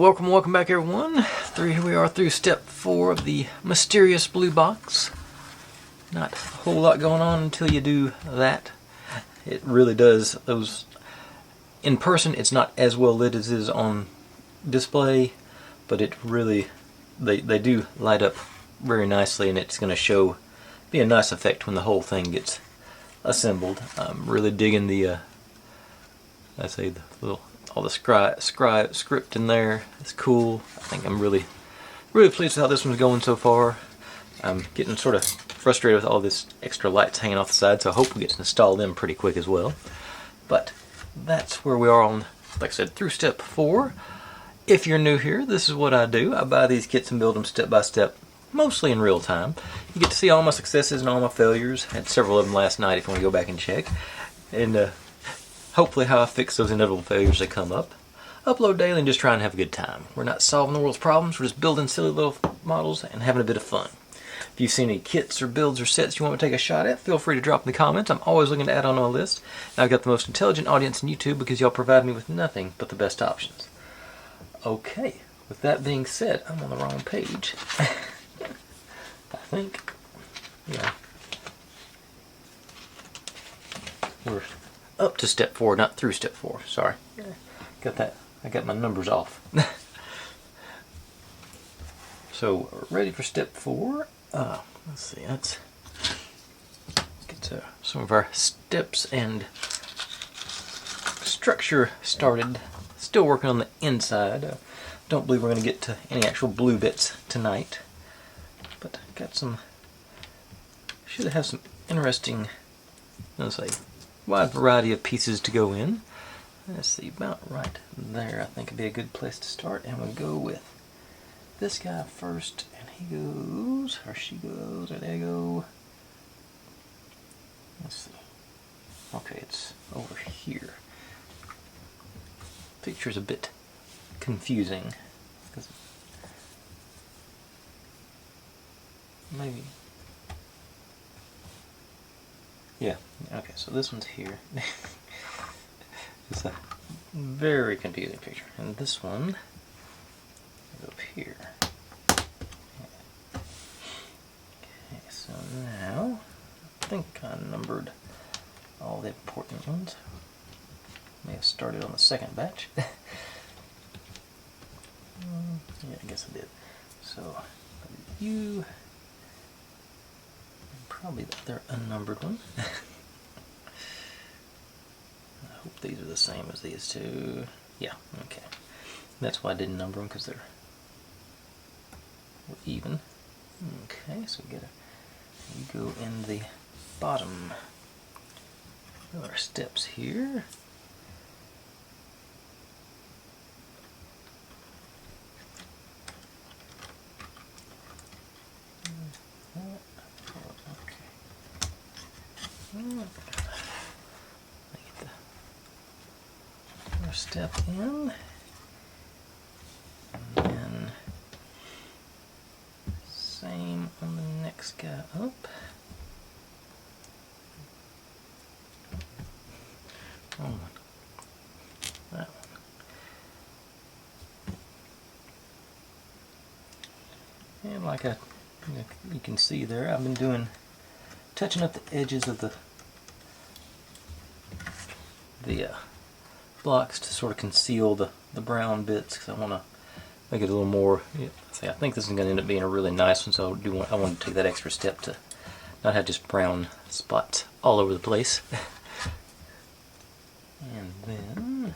welcome back everyone. Here we are through step 4 of the mysterious blue box. Not a whole lot going on until you do that. It really does. Those in person, it's not as well lit as it is on display, but it really, they do light up very nicely, and it's going to be a nice effect when the whole thing gets assembled. I'm really digging the all the script in there. It's cool. I think I'm really pleased with how this one's going so far. I'm getting sort of frustrated with all this extra lights hanging off the side, so I hope we get to install them pretty quick as well. But that's where we are on, like I said, through step 4. If you're new here, this is what I do. I buy these kits and build them step by step, mostly in real time. You get to see all my successes and all my failures. I had several of them last night if you want to go back and check. And hopefully how I fix those inevitable failures that come up. Upload daily and just try and have a good time. We're not solving the world's problems, we're just building silly little models and having a bit of fun. If you've seen any kits or builds or sets you want to take a shot at, feel free to drop in the comments. I'm always looking to add on a list. And I've got the most intelligent audience in YouTube because y'all provide me with nothing but the best options. Okay, with that being said, I'm on the wrong page. I think. Yeah. We're up to step 4, not through step 4. Sorry. Got that. I got my numbers off. So, ready for step 4. Let's see. Let's get to some of our steps and structure started. Still working on the inside. Don't believe we're going to get to any actual blue bits tonight. But got some. Should have some interesting. Let's say. Wide variety of pieces to go in. Let's see, about right there I think would be a good place to start, and we'll go with this guy first, and he goes, or she goes, or they go. Let's see. Okay, it's over here. Picture's a bit confusing. Maybe. Yeah, okay, so this one's here. It's a very confusing picture. And this one is up here. Okay, so now, I think I numbered all the important ones. May have started on the second batch. Yeah, I guess I did. So, you... probably the other unnumbered one. I hope these are the same as these two. Yeah, okay. That's why I didn't number them, because they're even. Okay, so we go in the bottom of our steps here. Step in, and then same on the next guy up. Oh, that one. And like you can see there, I've been touching up the edges of the blocks to sort of conceal the brown bits, because I want to make it a little more. I think this is going to end up being a really nice one, so I want to take that extra step to not have just brown spots all over the place. And then,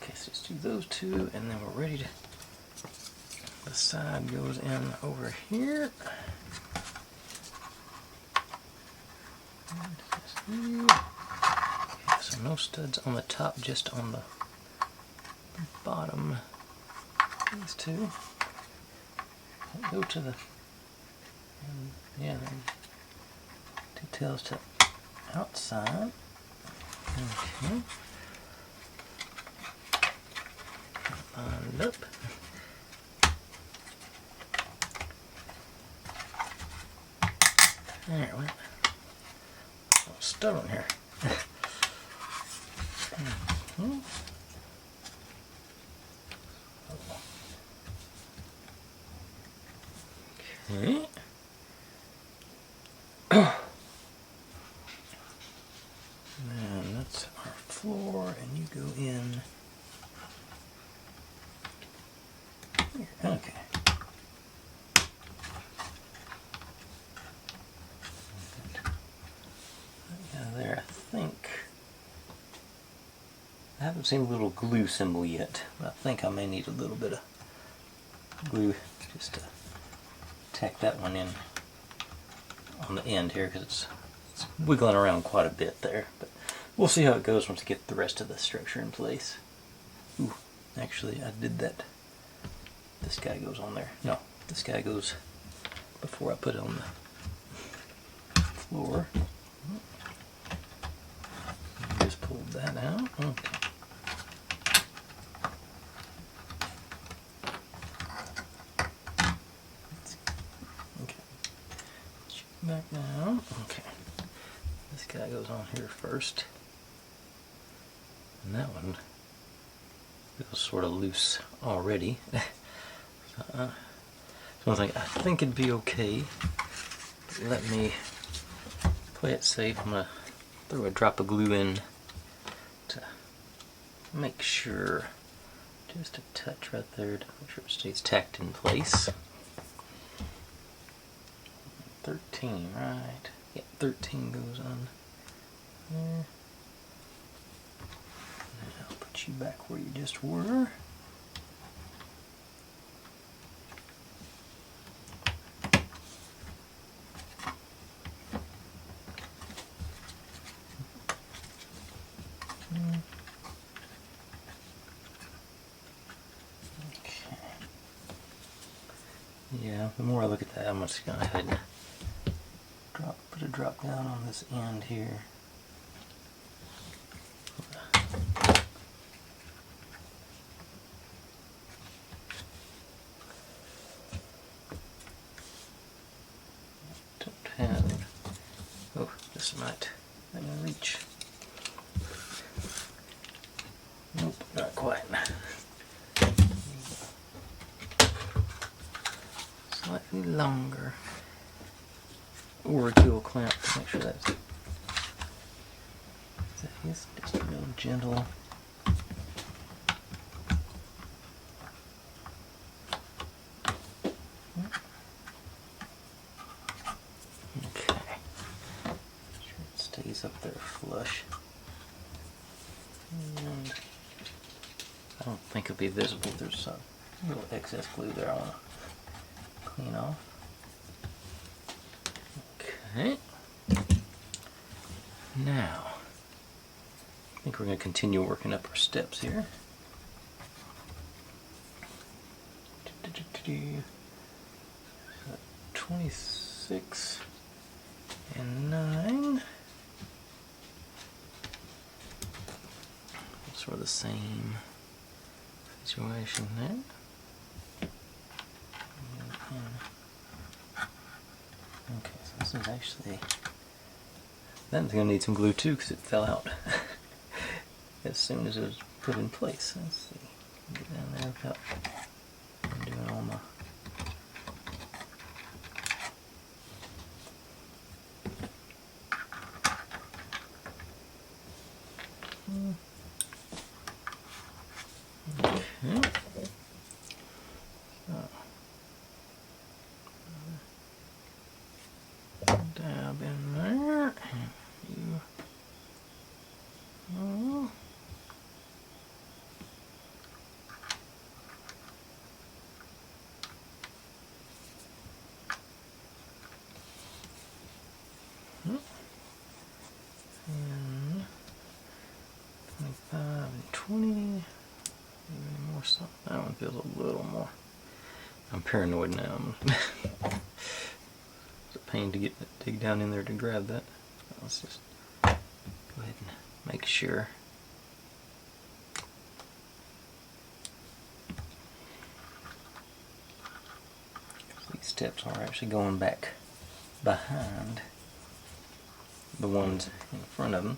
okay, so let's do those two, and then we're ready to. The side goes in over here. So no studs on the top, just on the bottom. These two. Go to the, yeah, two tails to outside. Okay. Lined up. There, went. Stubborn here. Okay. Yeah, there, I think. I haven't seen a little glue symbol yet, but I think I may need a little bit of glue just to tack that one in on the end here, because it's wiggling around quite a bit there. But we'll see how it goes once we get the rest of the structure in place. Ooh, actually I did that. This guy goes on there. No, this guy goes before I put it on the floor. Just pulled that out. Okay. Okay. Back now. Okay. This guy goes on here first. And that one feels sort of loose already. So I think it'd be okay. Let me play it safe. I'm gonna throw a drop of glue in to make sure, just a touch right there to make sure it stays tacked in place. 13, right? Yeah, 13 goes on there. Now I'll put you back where you just were. Yeah, the more I look at that, I'm just going to go ahead and put a drop down on this end here. Don't have. Oh, this might reach. Nope, not quite. Slightly longer. Or a dual clamp to make sure that's just real gentle. Okay. Make sure it stays up there flush. And I don't think it'll be visible. There's some little excess glue there I want to clean off. Okay. Now, I think we're going to continue working up our steps here. 26 and 9. Sort of the same situation there. Okay, so this is actually, that's going to need some glue too because it fell out as soon as it was put in place. Let's see, get down there without doing all my. Okay. Dab in there, and you. Oh. And 25 and 20. Maybe more stuff. That one feels a little more. I'm paranoid now. It's a pain to dig down in there to grab that. Let's just go ahead and make sure. These steps are actually going back behind the ones in front of them.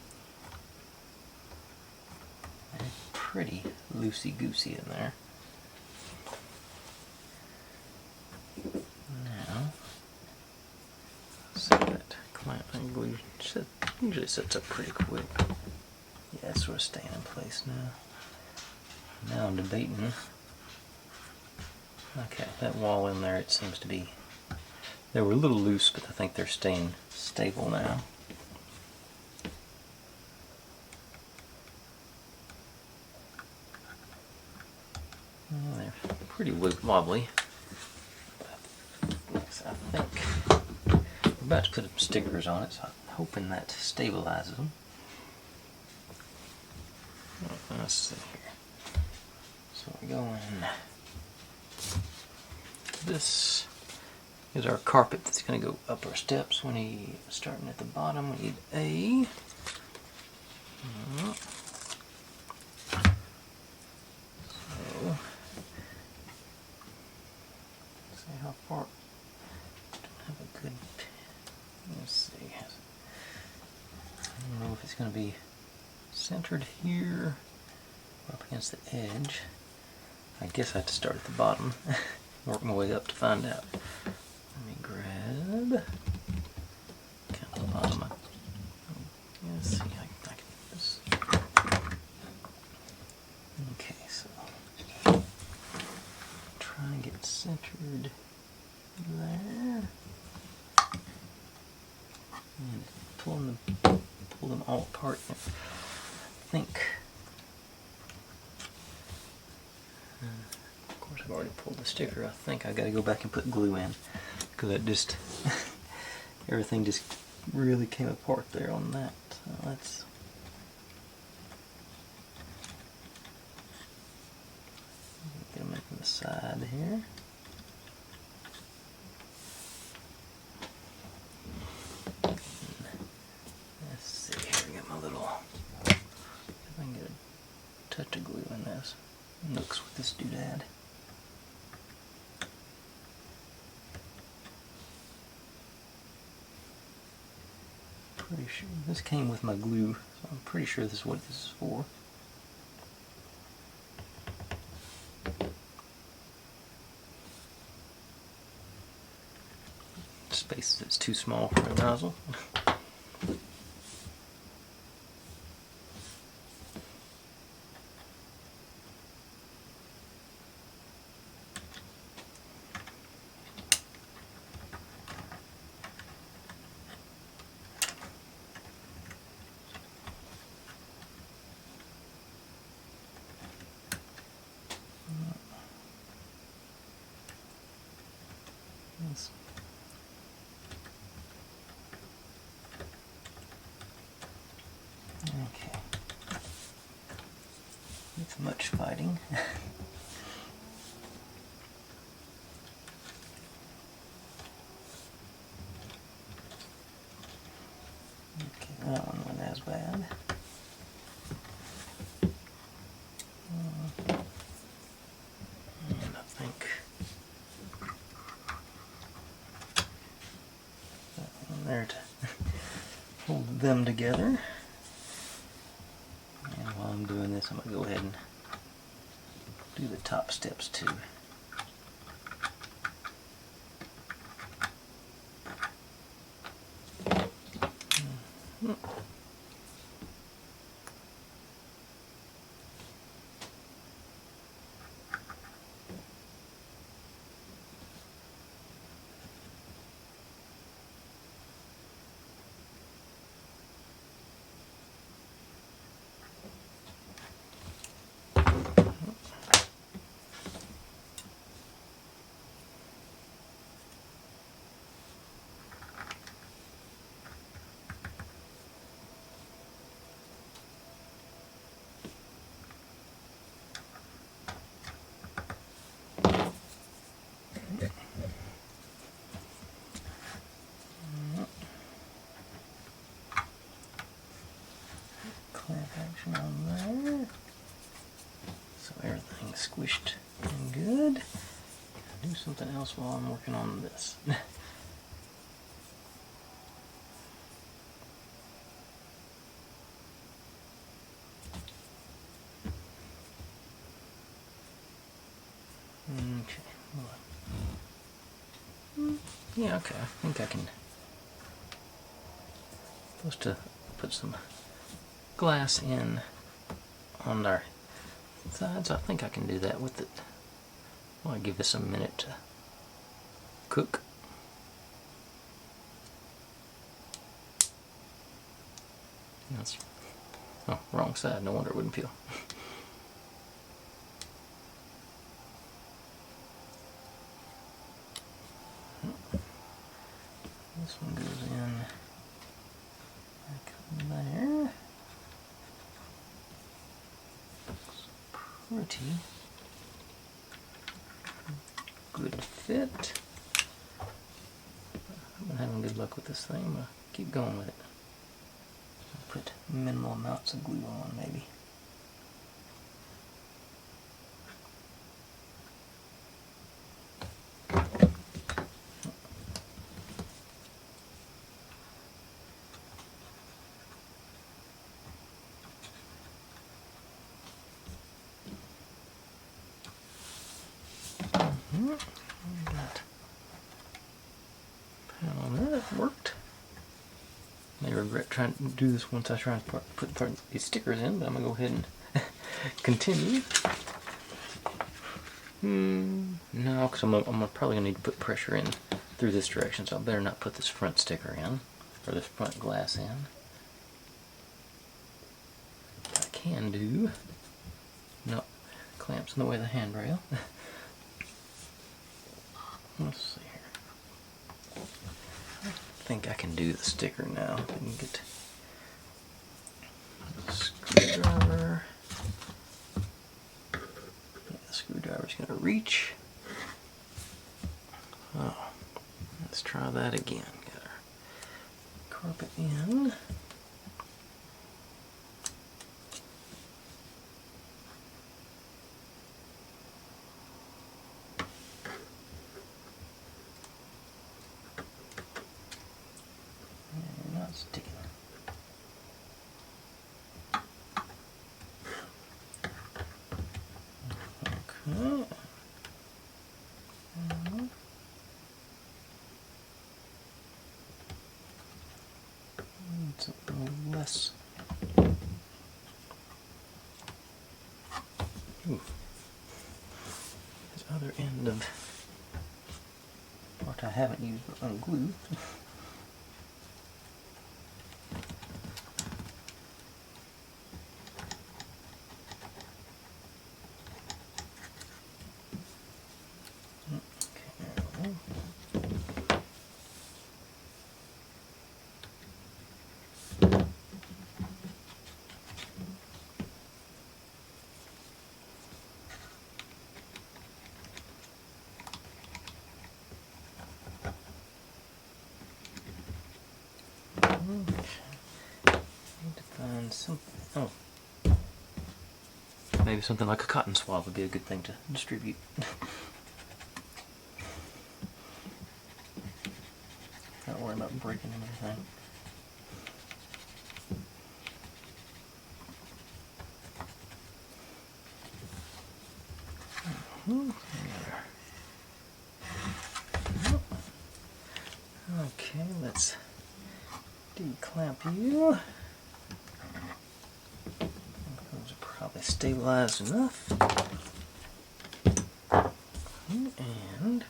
They're pretty loosey-goosey in there. Now, set that clamp and glue. Usually sets up pretty quick. Yeah, it's sort of staying in place now. Now I'm debating Okay, that wall in there, it seems to be, they were a little loose, but I think they're staying stable now. They're pretty wobbly. Next, I think I'm about to put some stickers on it, so I'm hoping that stabilizes them. Let's see here. So we're going. This is our carpet that's going to go up our steps. We need, starting at the bottom, we need A. So, see how far. Don't have a good. Let's see. I don't know if it's going to be centered here or up against the edge. I guess I have to start at the bottom. Work my way up to find out. Let me grab. Count the bottom. Let's see. I can do this. Okay, so try and get centered there. And pull them all apart. I think. Of course, I've already pulled the sticker. I think I got to go back and put glue in because it just everything just really came apart there on that. So let's. Get them in from the side here. Let's see here. We got my little. If I can get a touch of glue in this. Nooks with this doodad. Pretty sure this came with my glue, so I'm pretty sure this is what this is for. Space that's too small for a nozzle. Okay. It's much fighting. Okay, that one wasn't as bad. And I think that one there to hold them together. And while I'm doing this, I'm going to go ahead and do the top steps too. Clamp action on there. So everything's squished and good. I'll do something else while I'm working on this. Okay. Yeah, okay. I think I can. Supposed to put some glass in on our sides. I think I can do that with it. I'll give this a minute to cook. That's, oh, wrong side. No wonder it wouldn't peel. This one goes in like there. Looks pretty good fit. I've been having good luck with this thing. I'm gonna keep going with it. I'll put minimal amounts of glue on, maybe. That worked. I regret trying to do this once I try and put these stickers in, but I'm gonna go ahead and continue. No, because I'm probably gonna need to put pressure in through this direction, so I better not put this front sticker in, or this front glass in. What I can do. No, clamps in the way of the handrail. Let's see here. I think I can do the sticker now. I can get a screwdriver. Yeah, the screwdriver's gonna reach. Oh, let's try that again. Get our carpet in. Sticking. Okay. It's a little less. Ooh. This other end of what I haven't used but unglued. Need to find something. Oh, maybe something like a cotton swab would be a good thing to distribute. Not worry about breaking anything. Okay, let's declamp you. Those are probably stabilized enough. And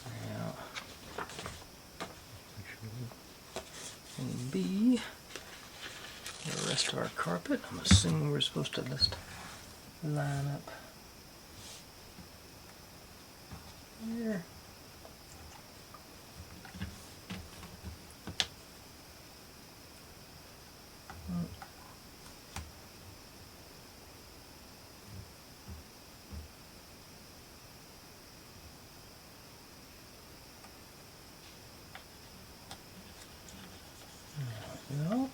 now, and B, the rest of our carpet. I'm assuming we're supposed to just line up here. No.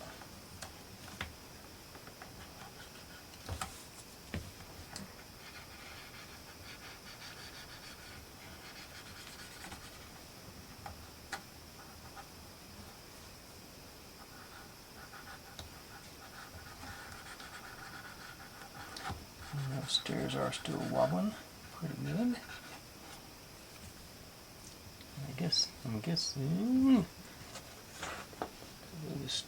Those stairs are still wobbling pretty good. I'm guessing we'll just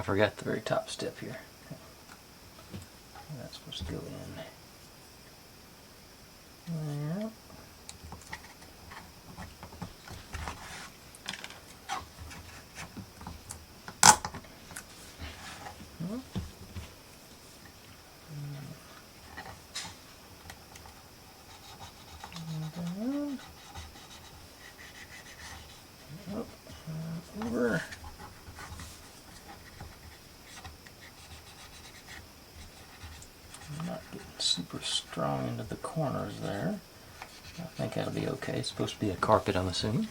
forgot the very top step here. That's supposed to go in there. Over. I'm not getting super strong into the corners there. I think that'll be okay. It's supposed to be a carpet, I'm assuming.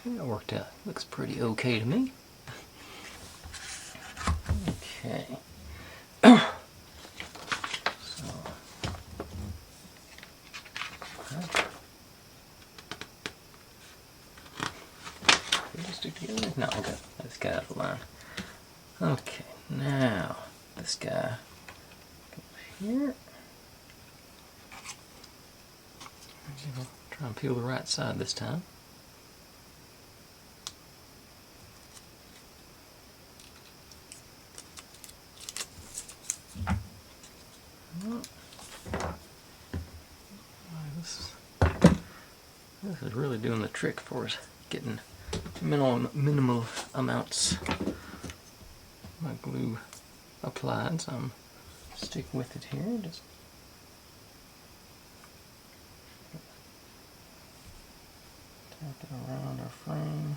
That worked out. Looks pretty okay to me. Okay. Stick together? No, okay. This guy out of line. Okay, now this guy goes here. Try and peel the right side this time. This is really doing the trick for us, getting minimal amounts of my glue applied, so I'm stick with it here. Just tap it around our frame.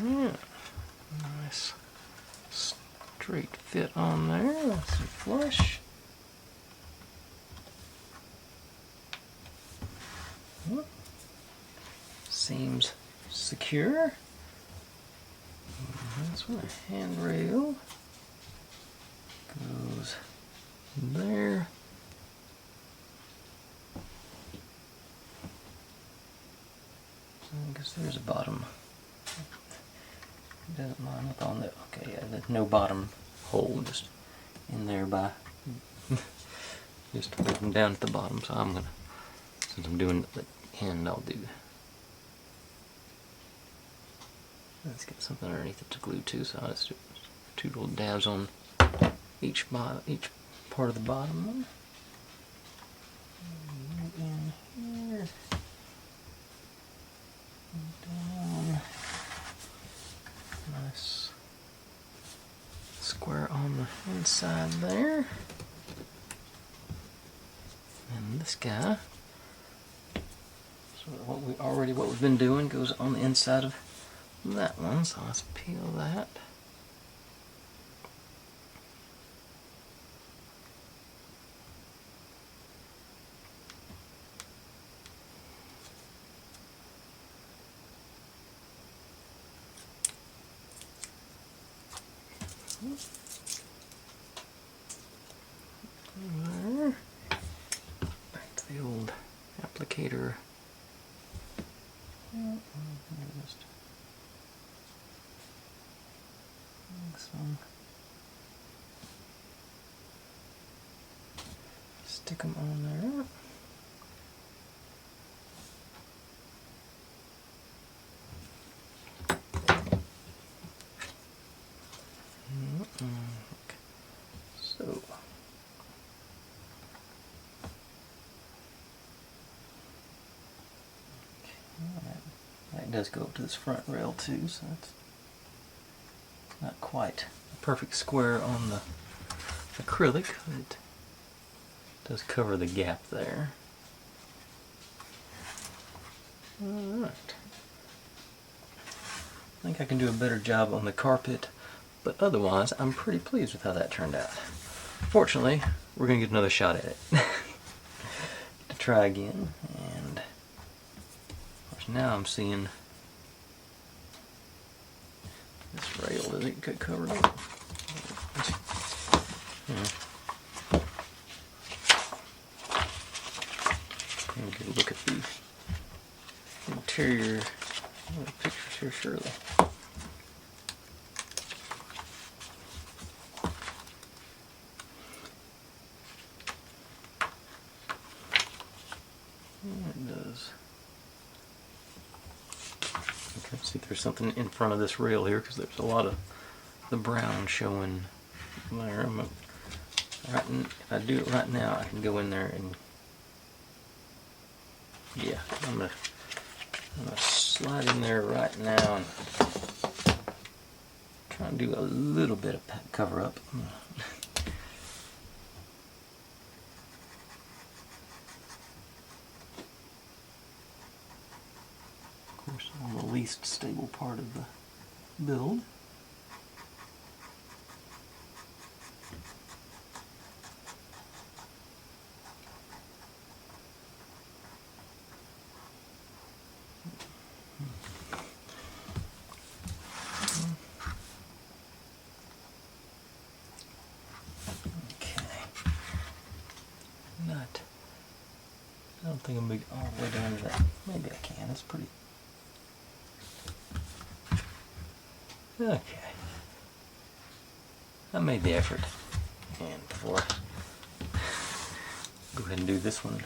Yeah, nice straight fit on there. That's flush. Seems secure. That's where the handrail goes there. I guess there's a bottom. It doesn't line up on the, okay, yeah, there's no bottom hole, just in there by, just looking down at the bottom, so I'm gonna, since I'm doing the end, I'll do, let's get something underneath it to glue to, so I'll just do 2 little dabs on each part of the bottom. In here. Down. Nice square on the inside there. And this guy, so what we've been doing goes on the inside of that one, so let's peel that. There. Back to the old applicator. Stick them on there. So, that does go up to this front rail too, so it's not quite a perfect square on the acrylic, but it does cover the gap there. Alright. I think I can do a better job on the carpet, but otherwise I'm pretty pleased with how that turned out. Fortunately, we're going to get another shot at it to try again, and of course now I'm seeing this rail doesn't get covered up. interior pictures here, surely. It does. Okay, see if there's something in front of this rail here, because there's a lot of the brown showing there. If I do it right now, I can go in there and yeah, I'm gonna slide in there right now and try and do a little bit of cover up. Of course, on the least stable part of the build. I don't think I'm going to be all the way down to that. Maybe I can. It's pretty. Okay. I made the effort. And before I go ahead and do this one,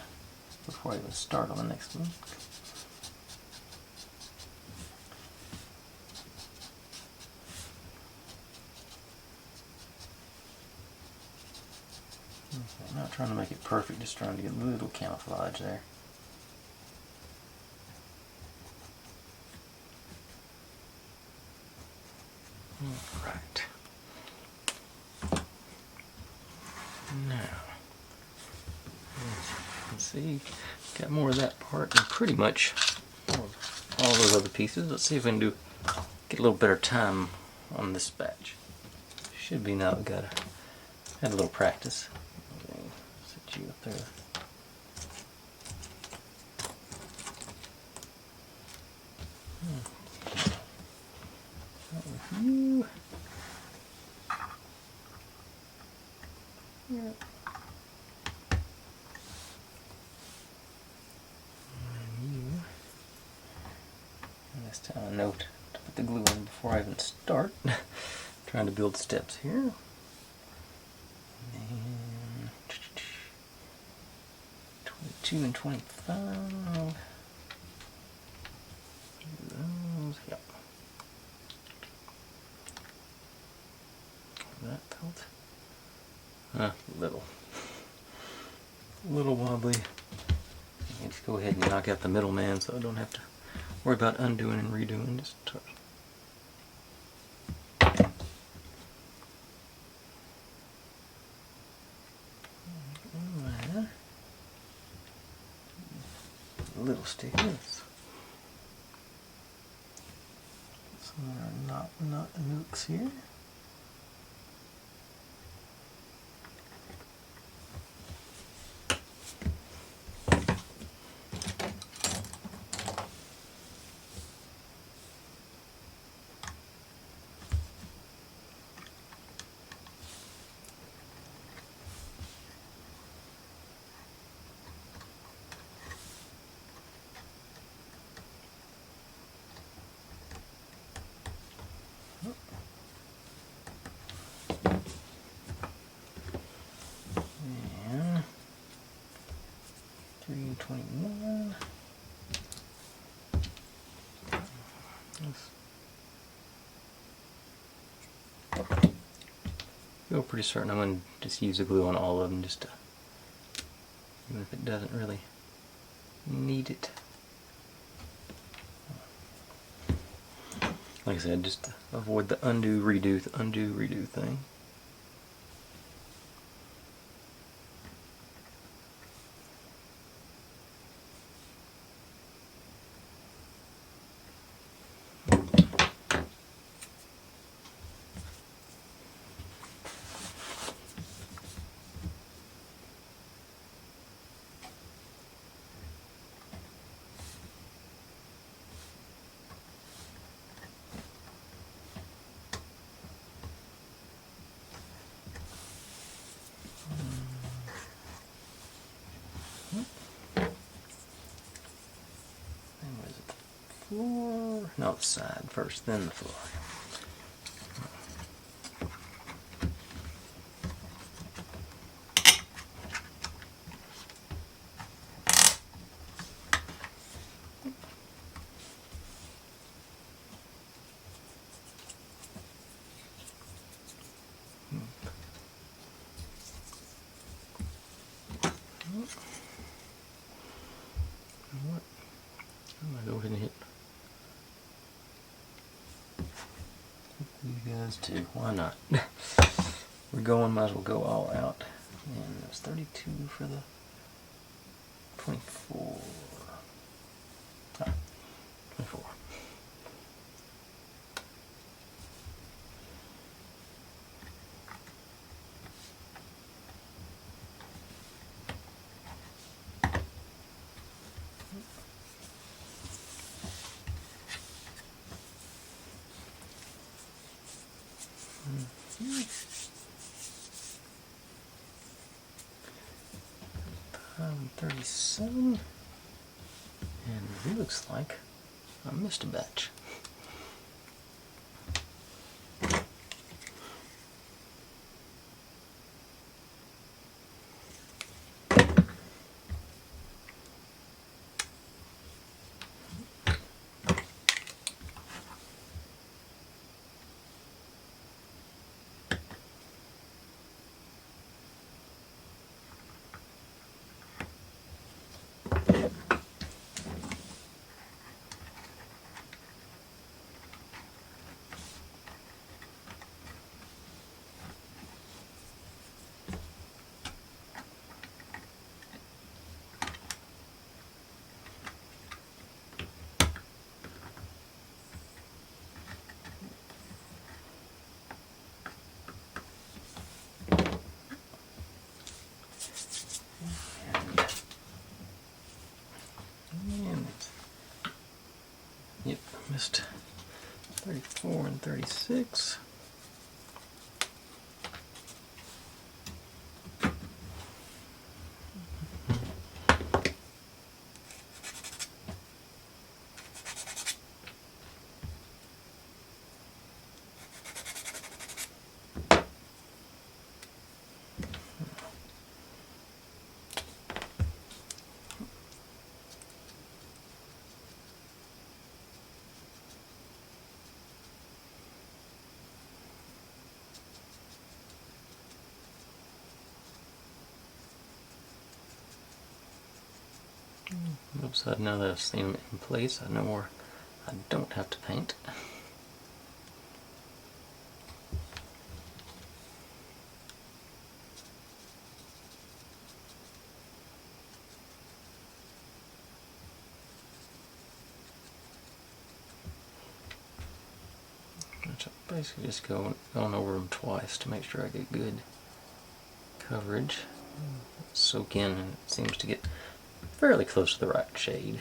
before I even start on the next one. I'm not trying to make it perfect, just trying to get a little camouflage there. Right. Now, as you can see, got more of that part and pretty much all those other pieces. Let's see if we can get a little better time on this batch. Should be now. We had a little practice. Okay, set you up there. You. Yeah. And you. And this time I note to put the glue in before I even start. Trying to build steps here. And 22 and 25. Those, yep. That felt little wobbly. Just go ahead and knock out the middleman so I don't have to worry about undoing and redoing. Just little stickers. Some are not nooks here. And 321. Feel pretty certain I'm going to just use the glue on all of them, just to, even if it doesn't really need it. Like I said, just to avoid the undo redo thing. floor. No, the side first, then the floor. I'm gonna go ahead and hit you guys too. Why not? We're going, might as well go all out. And that's 32 for the 24. 24. I'm 37, and it looks like I missed a batch. Yep, missed 34 and 36. Oops, now that I've seen them in place, I know where I don't have to paint. Which I'm basically just going over them twice to make sure I get good coverage. Soak in, and it seems to get fairly close to the right shade.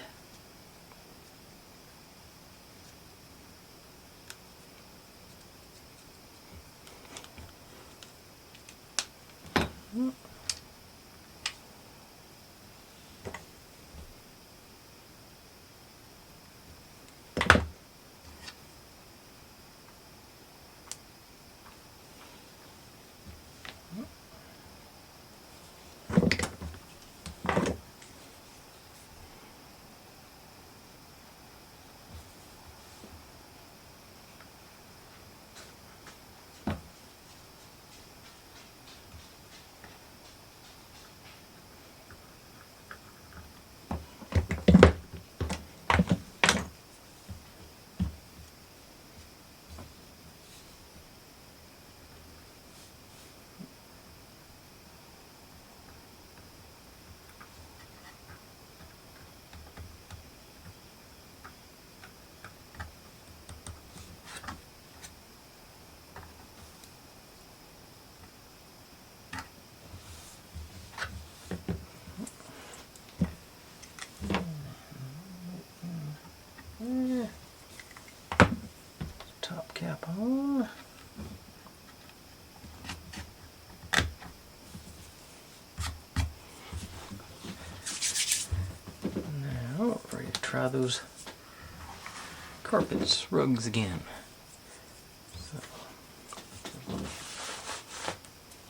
Top cap on. Now, ready to try those carpets, rugs again. So,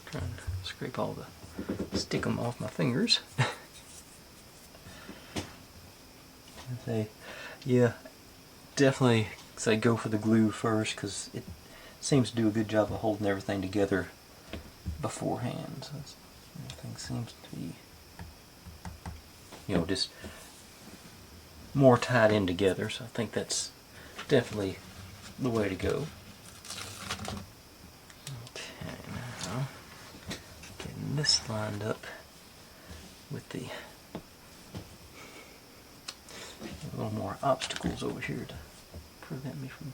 try and scrape all the, stick them off my fingers. Say, yeah, definitely say go for the glue first because it seems to do a good job of holding everything together beforehand. So everything seems to be, you know, just more tied in together. So I think that's definitely the way to go. Okay, now getting this lined up with the a little more obstacles over here to prevent me from.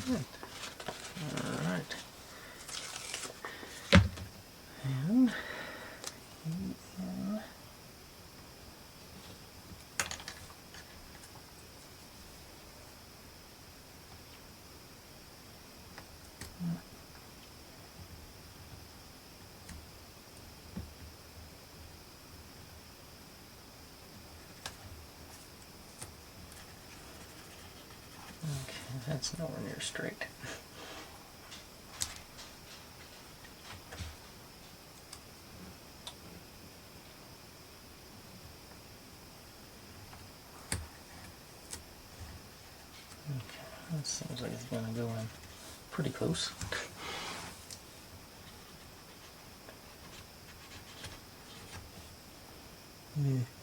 Good. Alright. And okay, that's nowhere near straight. Okay, that seems like it's going to go in pretty close.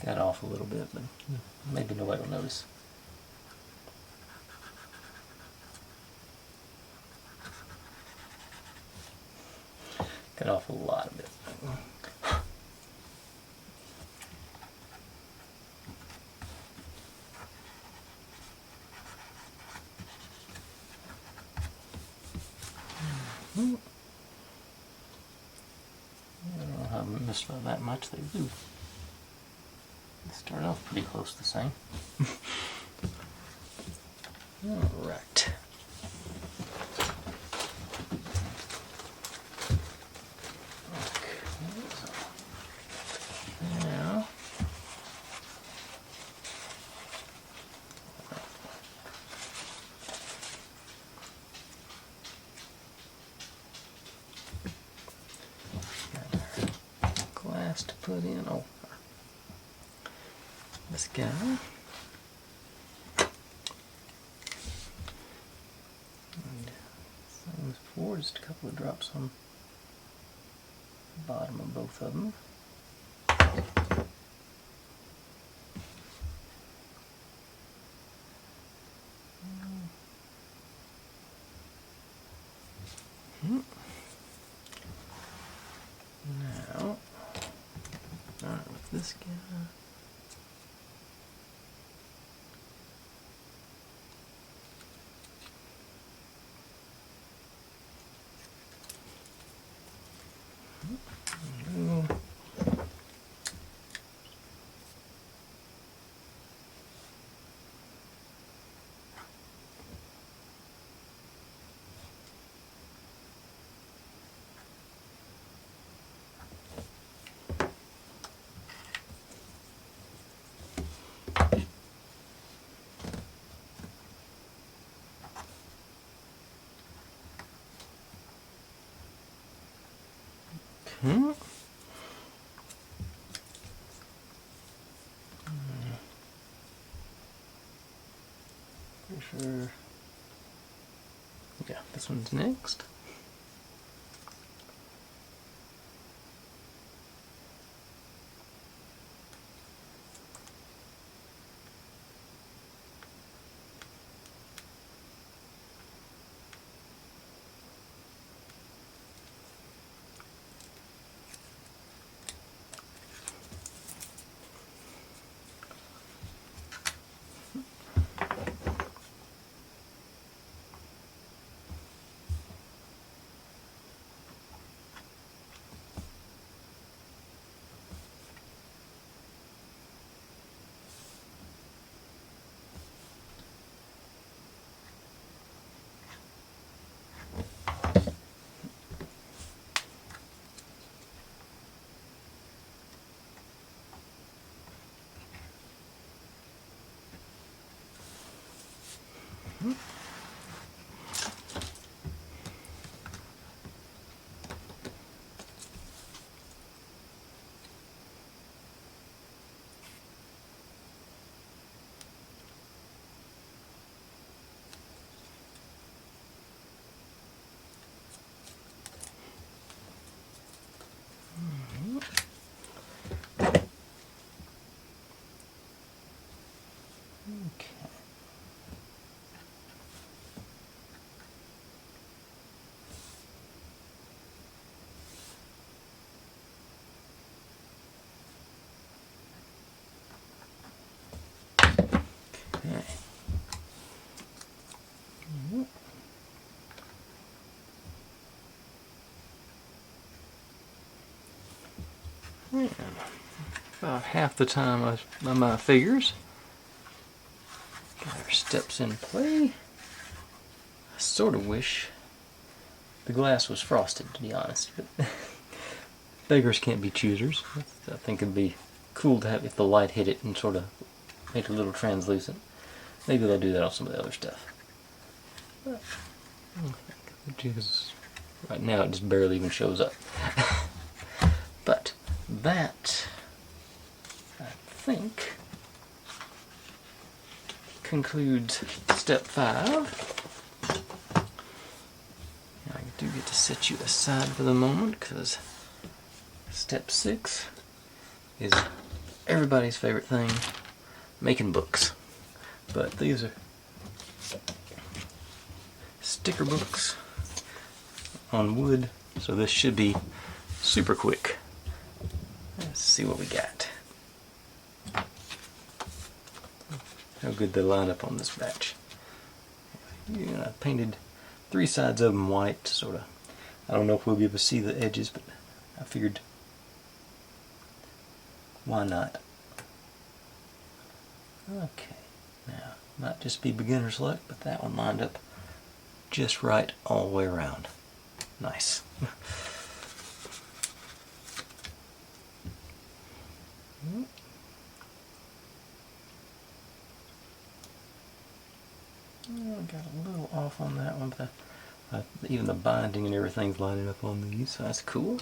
Got off a little bit, but maybe nobody will notice. Got off a lot of it. I don't know how I missed by that much. They do start off pretty close to the same. Alright. Now, glass to put in. Oh, this guy. And same as before, just a couple of drops on the bottom of both of them. Now, alright, with this guy. Pretty sure. Yeah, this one's next. Yeah, about half the time on my figures. Got our steps in play. I sort of wish the glass was frosted, to be honest, but beggars can't be choosers. I think it'd be cool to have if the light hit it and sort of made it a little translucent. Maybe they'll do that on some of the other stuff. But I don't think it is. Right now it just barely even shows up. But that, I think, concludes step 5. I do get to set you aside for the moment because step 6 is everybody's favorite thing, making books. But these are sticker books on wood, so this should be super quick. Let's see what we got. How good they line up on this batch. I painted 3 sides of them white, sort of. I don't know if we'll be able to see the edges, but I figured, why not? Okay, now, might just be beginner's luck, but that one lined up just right all the way around. Nice. I got a little off on that one, but even the binding and everything's lining up on these, so that's cool.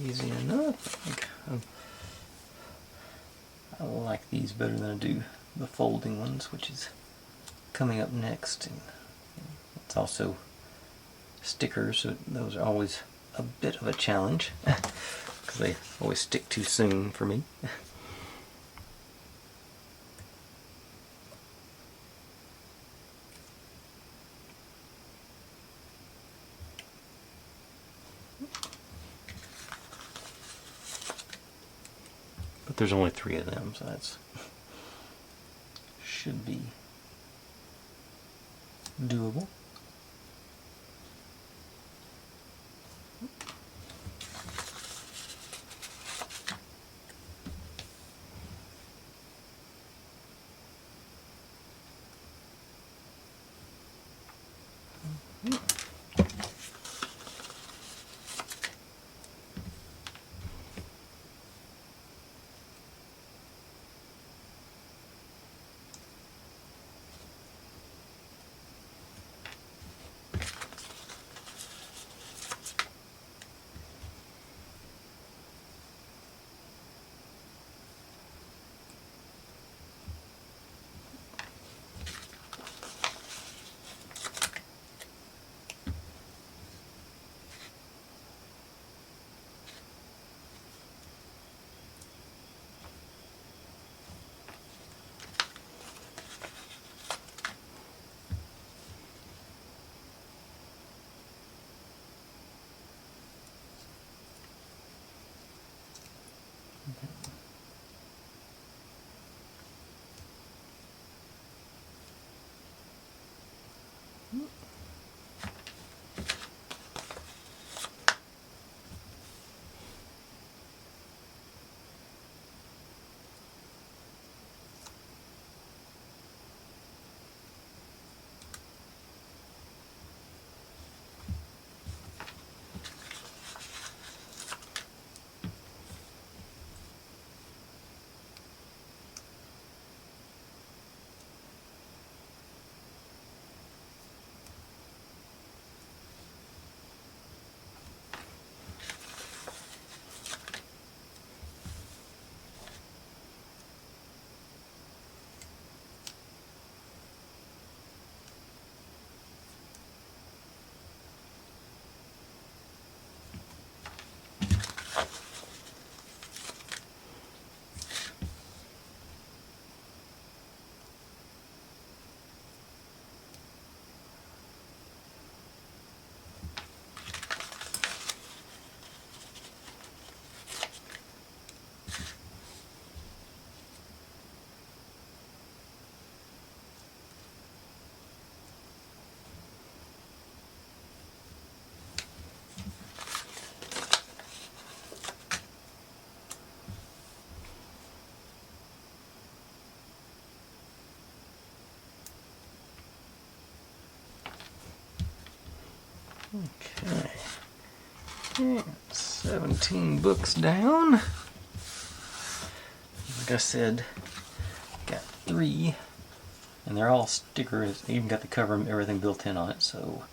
Easy enough. I like these better than I do the folding ones, which is coming up next. And it's also stickers, so those are always a bit of a challenge because they always stick too soon for me. But there's only 3 of them, so that's should be doable. Okay. Yeah, 17 books down. Like I said, got 3, and they're all stickers. They even got the cover and everything built in on it, so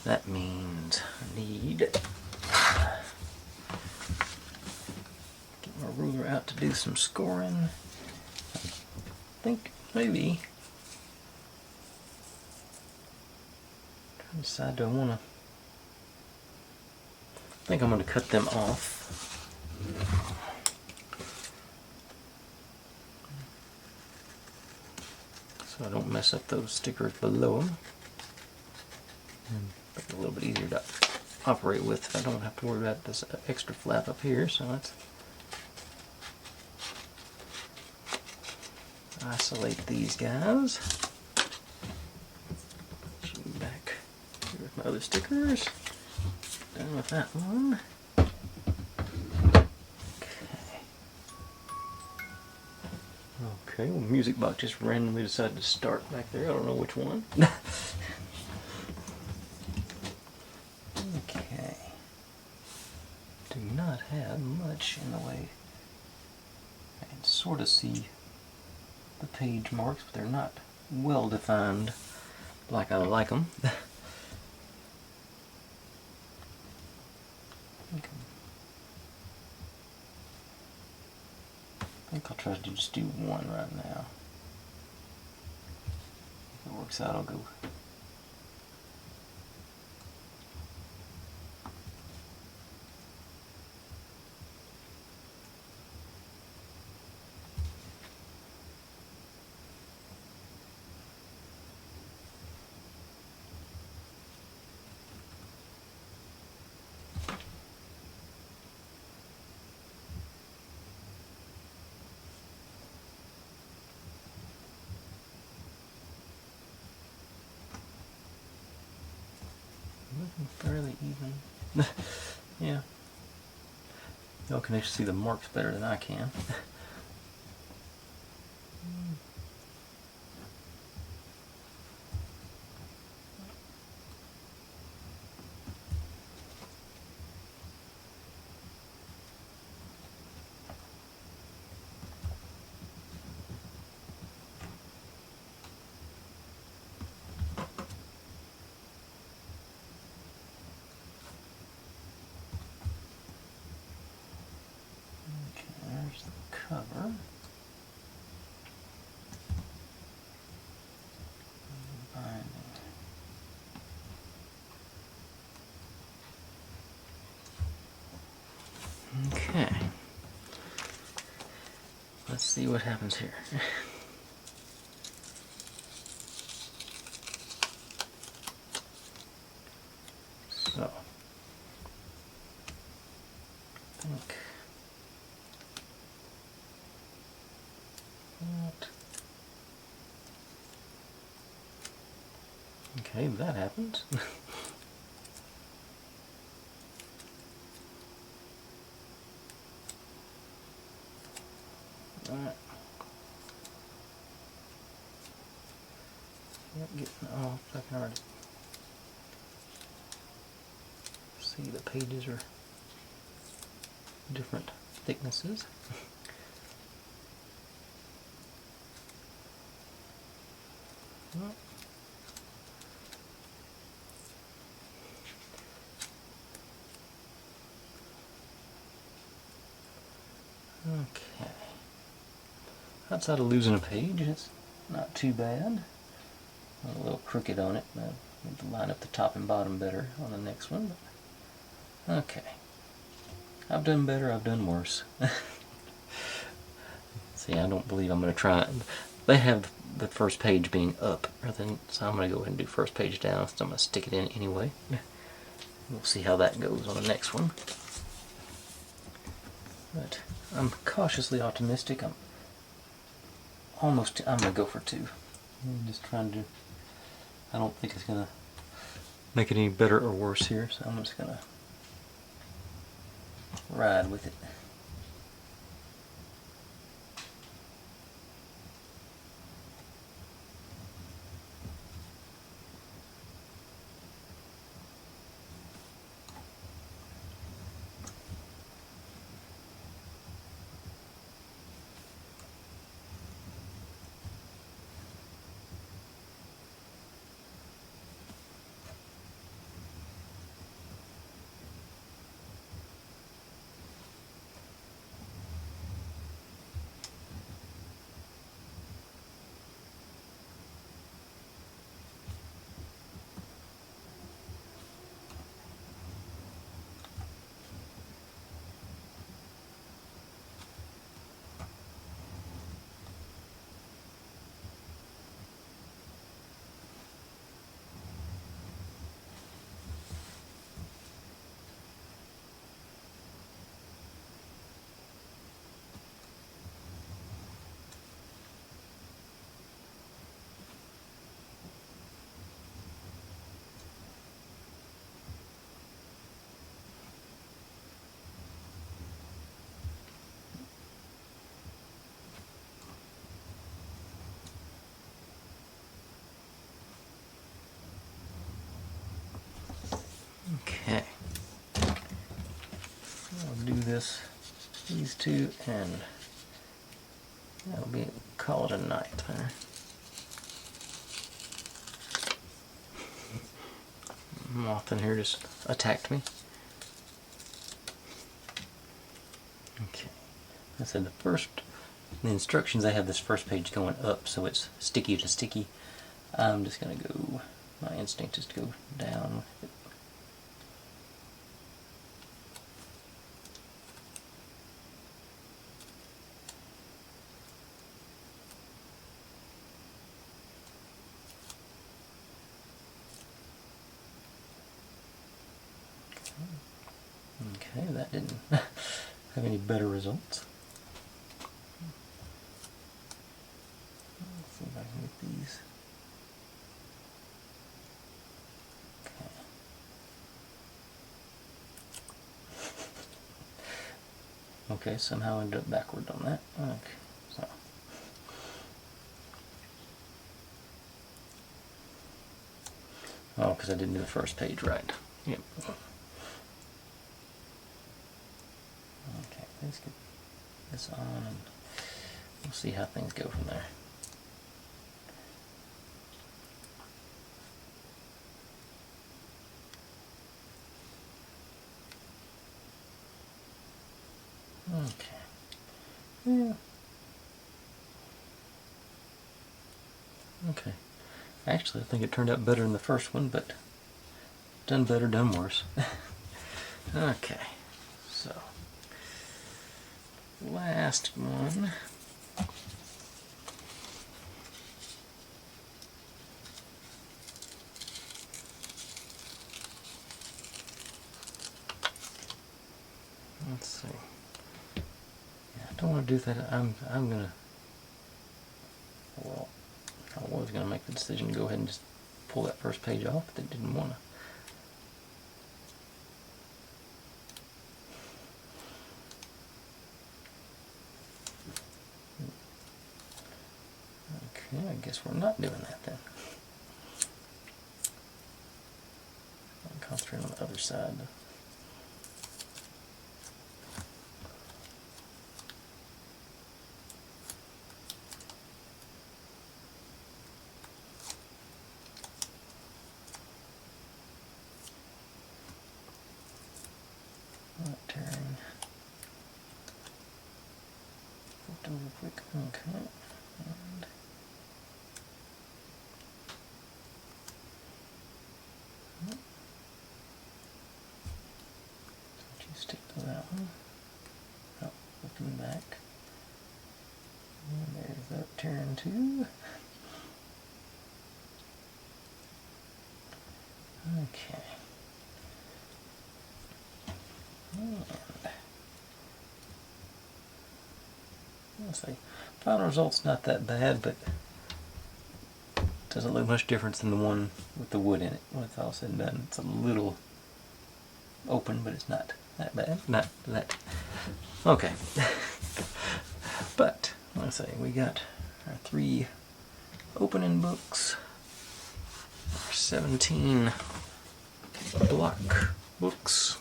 that means I need to get my ruler out to do some scoring. I think maybe decide, do I want to? I think I'm going to cut them off. So I don't mess up those stickers below them. And make it a little bit easier to operate with if I don't have to worry about this extra flap up here. So let's isolate these guys. Back here with my other stickers. Done with that one. Okay, well, music box just randomly decided to start back there. I don't know which one. Okay. Do not have much in the way. I can sort of see the page marks, but they're not well defined like I like them. I think I'll try to just do one right now. If it works out, I'll go. Fairly even. Yeah. Y'all can actually see the marks better than I can. There's the cover. Okay. Let's see what happens here. So, I think that. Okay, that happened. Alright. Yep, getting off. I can already see the pages are different thicknesses. Okay. Outside of losing a page, it's not too bad. A little crooked on it. I need to line up the top and bottom better on the next one. But okay. I've done better, I've done worse. See, I don't believe I'm going to try it. They have the first page being up, so I'm going to go ahead and do first page down, so I'm going to stick it in anyway. We'll see how that goes on the next one. But I'm cautiously optimistic. I'm going to go for 2. I'm just trying to, I don't think it's going to make it any better or worse here, so I'm just going to ride with it. this, these two, and that'll be, call it a night there. Moth in here just attacked me. Okay, I said the instructions, I have this first page going up, so it's sticky to sticky. I'm just going to go, my instinct is to go down with it. Okay, that didn't have any better results. Let's see if I can get these. Okay. Okay, somehow I ended up backward on that. Okay, so. Oh, because I didn't do the first page right. Yep. Okay, let's get this on and we'll see how things go from there. Okay. Yeah. Okay. Actually, I think it turned out better than the first one, but done better, done worse. Okay. So, last one. Let's see. Yeah, I don't want to do that. I'm gonna. Well, I was gonna make the decision to go ahead and just pull that first page off, but they didn't want to. Okay, I guess we're not doing that then. I'll concentrate on the other side. Not tearing. Flipped over quick. Okay. And so you stick to that one. Oh, looking back. And there's that tearing too. Okay. And let's see. Final result's not that bad, but doesn't look much different than the one with the wood in it. When it's all said and done, it's a little open, but it's not that bad. Not that. Okay. But let's say we got our 3 opening books, our 17 block books,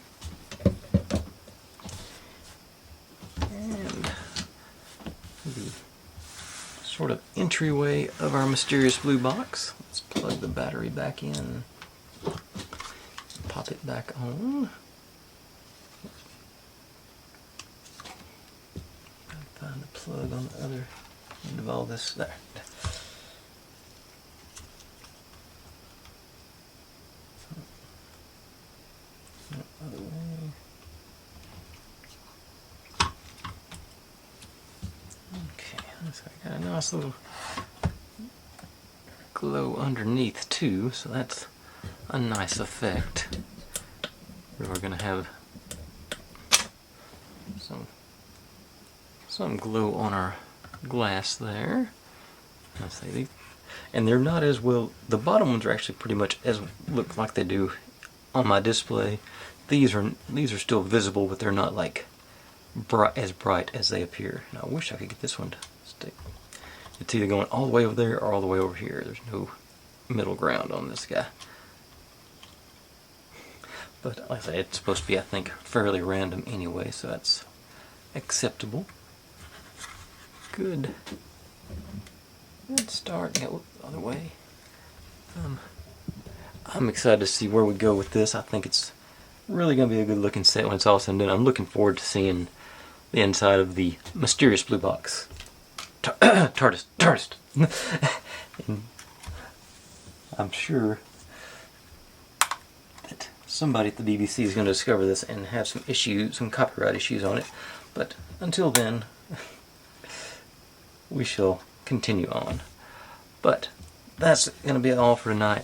and the sort of entryway of our mysterious blue box. Let's plug the battery back in, pop it back on. Find the plug on the other end of all this. There. Other way. Okay, so I got a nice little glow underneath too, so that's a nice effect. We're going to have some glow on our glass there. Let's see, and they're not as well. The bottom ones are actually pretty much as look like they do on my display. These are still visible, but they're not like as bright as they appear. And I wish I could get this one to stick. It's either going all the way over there or all the way over here. There's no middle ground on this guy. But like I say, it's supposed to be, I think, fairly random anyway, so that's acceptable. Good. Good start. Go the other way. I'm excited to see where we go with this. I think it's really going to be a good looking set when it's all said and done. I'm looking forward to seeing the inside of the mysterious blue box. TARDIS. And I'm sure that somebody at the BBC is going to discover this and have some issues, some copyright issues on it. But until then, we shall continue on. But that's going to be all for tonight.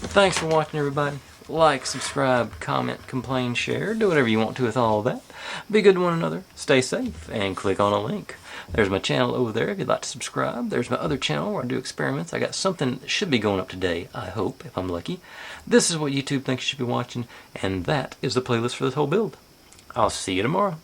Thanks for watching, everybody. Like, subscribe, comment, complain, share. Do whatever you want to with all of that. Be good to one another. Stay safe. And click on a link. There's my channel over there if you'd like to subscribe. There's my other channel where I do experiments. I got something that should be going up today, I hope, if I'm lucky. This is what YouTube thinks you should be watching. And that is the playlist for this whole build. I'll see you tomorrow.